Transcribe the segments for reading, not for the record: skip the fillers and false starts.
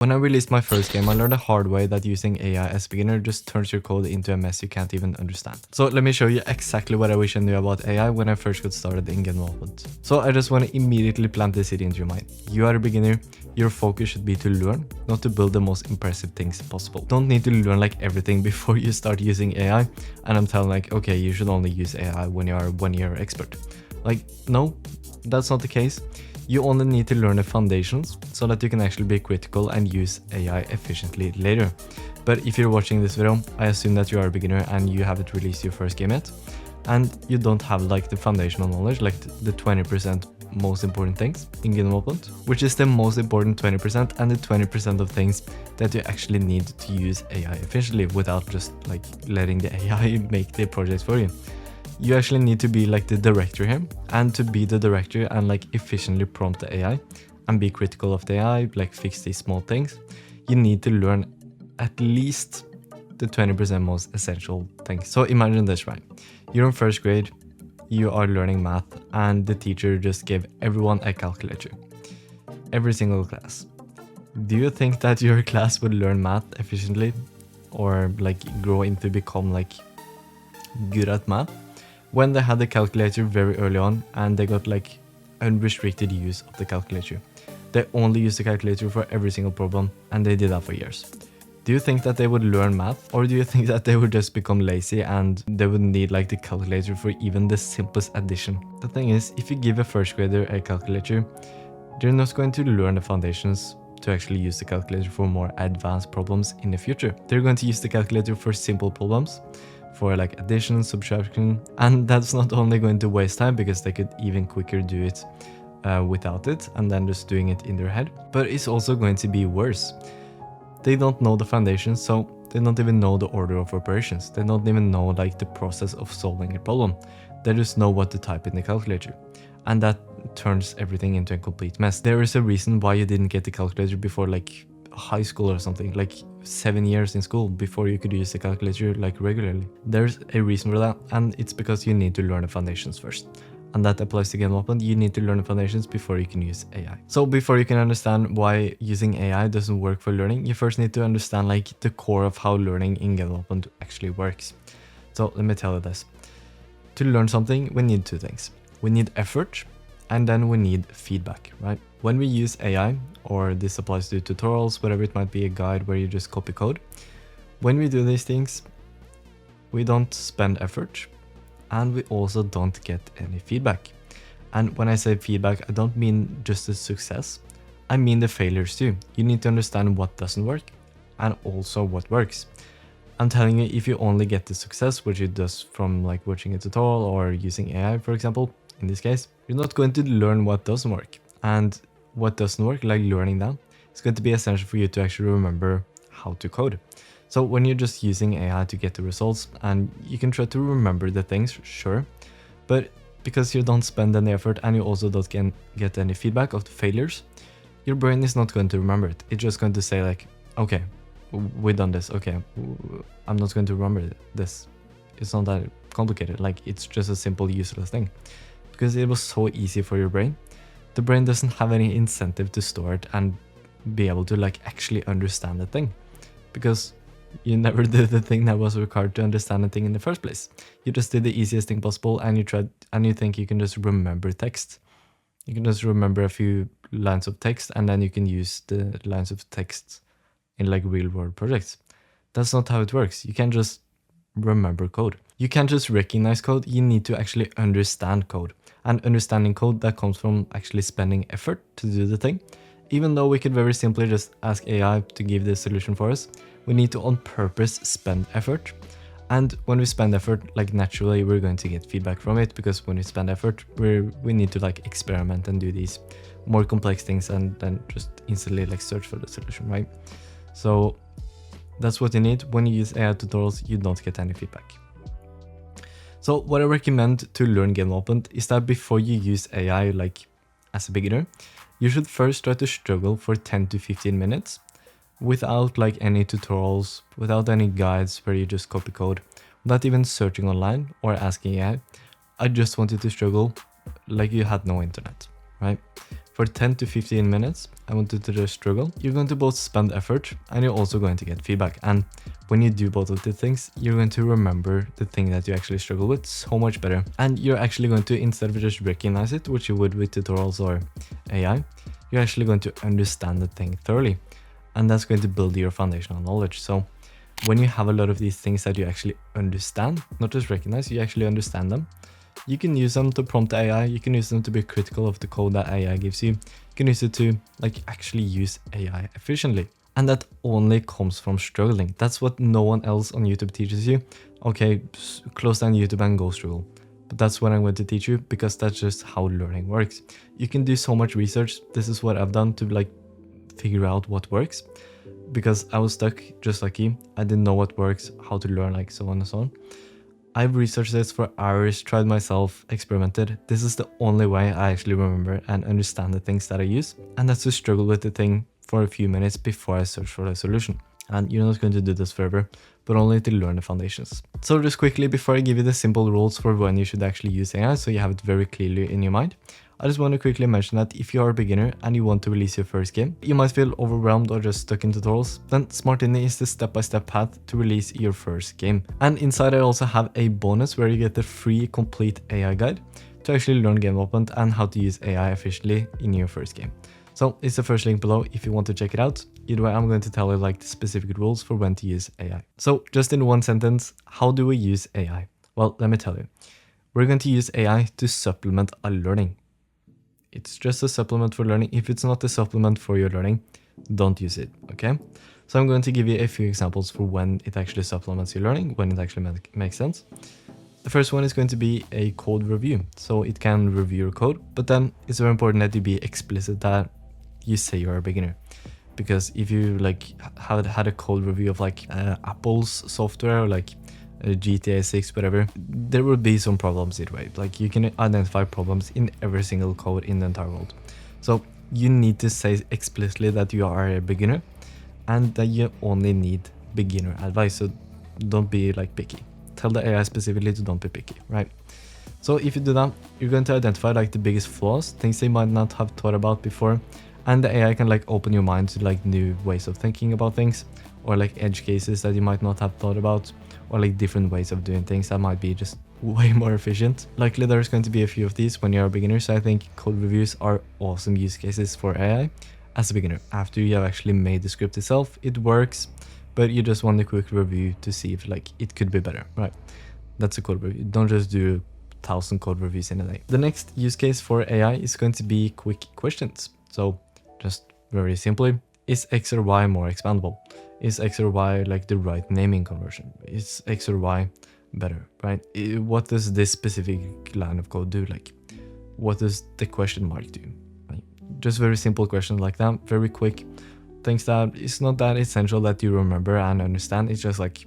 When I released my first game, I learned the hard way that using AI as a beginner just turns your code into a mess you can't even understand. So let me show you exactly what I wish I knew about AI when I first got started in game development. So I just want to immediately plant this seed into your mind. You are a beginner, your focus should be to learn, not to build the most impressive things possible. Don't need to learn like everything before you start using AI, and I'm telling like, okay, you should only use AI when you are a 1 year expert. Like, no, that's not the case. You only need to learn the foundations so that you can actually be critical and use AI efficiently later. But if you're watching this video, I assume that you are a beginner and you haven't released your first game yet, and you don't have like the foundational knowledge, like the 20% most important things in game development, which is the most important 20% and the 20% of things that you actually need to use AI efficiently without just like letting the AI make the projects for you. You actually need to be like the director here, and to be the director and like efficiently prompt the AI and be critical of the AI, like fix these small things, you need to learn at least the 20% most essential things. So imagine this, right? You're in first grade, you are learning math, and the teacher just gave everyone a calculator. Every single class. Do you think that your class would learn math efficiently or like grow into become like good at math? When they had the calculator very early on and they got like unrestricted use of the calculator. They only used the calculator for every single problem, and they did that for years. Do you think that they would learn math, or do you think that they would just become lazy and they would need like the calculator for even the simplest addition? The thing is, if you give a first grader a calculator, they're not going to learn the foundations to actually use the calculator for more advanced problems in the future. They're going to use the calculator for simple problems, for like addition, subtraction, and that's not only going to waste time because they could even quicker do it without it and then just doing it in their head, but it's also going to be worse. They don't know the foundations, so they don't even know the order of operations. They don't even know like the process of solving a problem. They just know what to type in the calculator, and that turns everything into a complete mess. There is a reason why you didn't get the calculator before like high school or something, like 7 years in school before you could use the calculator like regularly. There's a reason for that, and it's because you need to learn the foundations first. And that applies to game development. You need to learn the foundations before you can use AI. So before you can understand why using AI doesn't work for learning, you first need to understand like the core of how learning in game development actually works. So let me tell you this. To learn something, we need two things. We need effort, and then we need feedback, right? When we use AI, or this applies to tutorials, whatever it might be, a guide where you just copy code, when we do these things, we don't spend effort, and we also don't get any feedback. And when I say feedback, I don't mean just the success, I mean the failures too. You need to understand what doesn't work and also what works. I'm telling you, if you only get the success, which it does from like watching a tutorial or using AI, for example, in this case, you're not going to learn what doesn't work. And what doesn't work, like learning that, it's going to be essential for you to actually remember how to code. So when you're just using AI to get the results, and you can try to remember the things, sure, but because you don't spend any effort and you also don't get any feedback of the failures, your brain is not going to remember it. It's just going to say like, okay, we've done this, okay, I'm not going to remember this. It's not that complicated, like it's just a simple useless thing. Because it was so easy for your brain, the brain doesn't have any incentive to store it and be able to like actually understand the thing. Because you never did the thing that was required to understand the thing in the first place. You just did the easiest thing possible, and you think you can just remember text. You can just remember a few lines of text, and then you can use the lines of text in like real world projects. That's not how it works. You can't just remember code. You can't just recognize code. You need to actually understand code. And understanding code, that comes from actually spending effort to do the thing. Even though we could very simply just ask AI to give the solution for us, we need to on purpose spend effort. And when we spend effort, like naturally we're going to get feedback from it, because when we spend effort, we need to like experiment and do these more complex things and then just instantly like search for the solution, right? So that's what you need. When you use AI tutorials, you don't get any feedback. So what I recommend to learn game development is that before you use AI like as a beginner, you should first try to struggle for 10 to 15 minutes without like any tutorials, without any guides where you just copy code, without even searching online or asking AI. I just wanted to struggle like you had no internet, right? for 10 to 15 minutes, I want you to just struggle. You're going to both spend effort and you're also going to get feedback. And when you do both of the things, you're going to remember the thing that you actually struggle with so much better. And you're actually going to, instead of just recognize it, which you would with tutorials or AI, you're actually going to understand the thing thoroughly. And that's going to build your foundational knowledge. So when you have a lot of these things that you actually understand, not just recognize, you actually understand them, you can use them to prompt AI, you can use them to be critical of the code that AI gives you. You can use it to like actually use AI efficiently. And that only comes from struggling. That's what no one else on YouTube teaches you. Okay, close down YouTube and go struggle. But that's what I'm going to teach you, because that's just how learning works. You can do so much research. This is what I've done to like figure out what works, because I was stuck just like you. I didn't know what works, how to learn, like so on and so on. I've researched this for hours, tried myself, experimented. This is the only way I actually remember and understand the things that I use. And that's to struggle with the thing for a few minutes before I search for a solution. And you're not going to do this forever, but only to learn the foundations. So just quickly, before I give you the simple rules for when you should actually use AI, so you have it very clearly in your mind, I just want to quickly mention that if you are a beginner and you want to release your first game, you might feel overwhelmed or just stuck in tutorials, then Smartini is the step-by-step path to release your first game. And inside I also have a bonus where you get the free complete AI guide to actually learn game development and how to use AI efficiently in your first game. So it's the first link below if you want to check it out. Either way, I'm going to tell you like the specific rules for when to use AI. So just in one sentence, how do we use AI? Well, let me tell you. We're going to use AI to supplement our learning. It's just a supplement for learning. If it's not a supplement for your learning, don't use it, okay? So I'm going to give you a few examples for when it actually supplements your learning, when it actually makes sense. The first one is going to be a code review. So it can review your code, but then it's very important that you be explicit that you say you're a beginner. Because if you like had a code review of like Apple's software or like GTA 6, whatever, there will be some problems either way. Like you can identify problems in every single code in the entire world. So you need to say explicitly that you are a beginner and that you only need beginner advice. So don't be like picky. Tell the AI specifically to don't be picky, right? So if you do that, you're going to identify like the biggest flaws, things they might not have thought about before. And the AI can like open your mind to like new ways of thinking about things, or like edge cases that you might not have thought about, or like different ways of doing things that might be just way more efficient. Likely there's going to be a few of these when you're a beginner, so I think code reviews are awesome use cases for AI as a beginner. After you have actually made the script itself, it works, but you just want a quick review to see if like it could be better, right? That's a code review. Don't just do 1,000 code reviews in a day. The next use case for AI is going to be quick questions. So just very simply, is X or Y more expandable? Is X or Y like the right naming conversion? Is X or Y better, right? What does this specific line of code do? Like, what does the question mark do? Like, just very simple questions like that, very quick. Things that it's not that essential that you remember and understand. It's just like,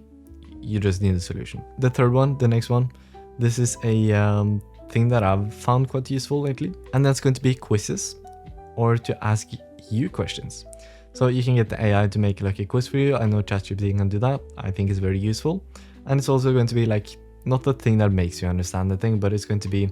you just need a solution. The third one, the next one, this is a thing that I've found quite useful lately. And that's going to be quizzes, or to ask you questions. So you can get the AI to make like a quiz for you. I know ChatGPT can do that. I think it's very useful. And it's also going to be like, not the thing that makes you understand the thing, but it's going to be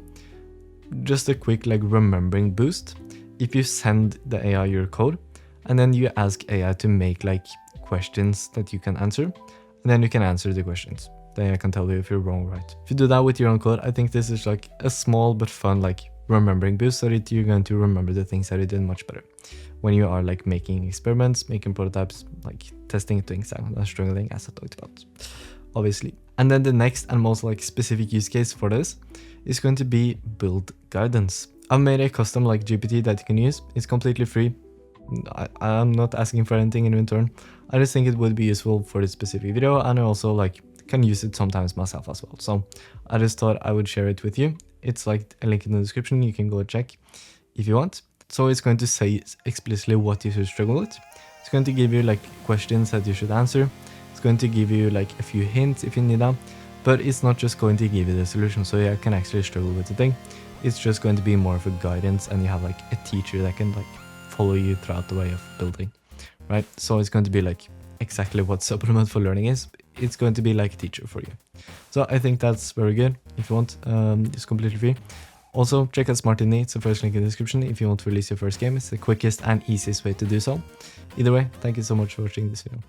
just a quick like remembering boost. If you send the AI your code and then you ask AI to make like questions that you can answer, and then you can answer the questions. Then I can tell you if you're wrong or right. If you do that with your own code, I think this is like a small but fun like remembering boost, so that you're going to remember the things that you did much better when you are like making experiments, making prototypes, like testing things out and struggling, as I talked about, obviously. And then the next and most like specific use case for this is going to be build guidance. I've made a custom like GPT that you can use. It's completely free. I'm not asking for anything in return. I just think it would be useful for this specific video, and I also like can use it sometimes myself as well. So I just thought I would share it with you. It's like a link in the description. You can go check if you want. So it's going to say explicitly what you should struggle with. It's going to give you like questions that you should answer. It's going to give you like a few hints if you need them, but it's not just going to give you the solution. So you can actually struggle with the thing. It's just going to be more of a guidance, and you have like a teacher that can like follow you throughout the way of building, right? So it's going to be like exactly what supplement for learning is. It's going to be like a teacher for you. So I think that's very good. If you want, it's completely free. Also, check out Smart Indie, it's the first link in the description if you want to release your first game. It's the quickest and easiest way to do so. Either way, thank you so much for watching this video.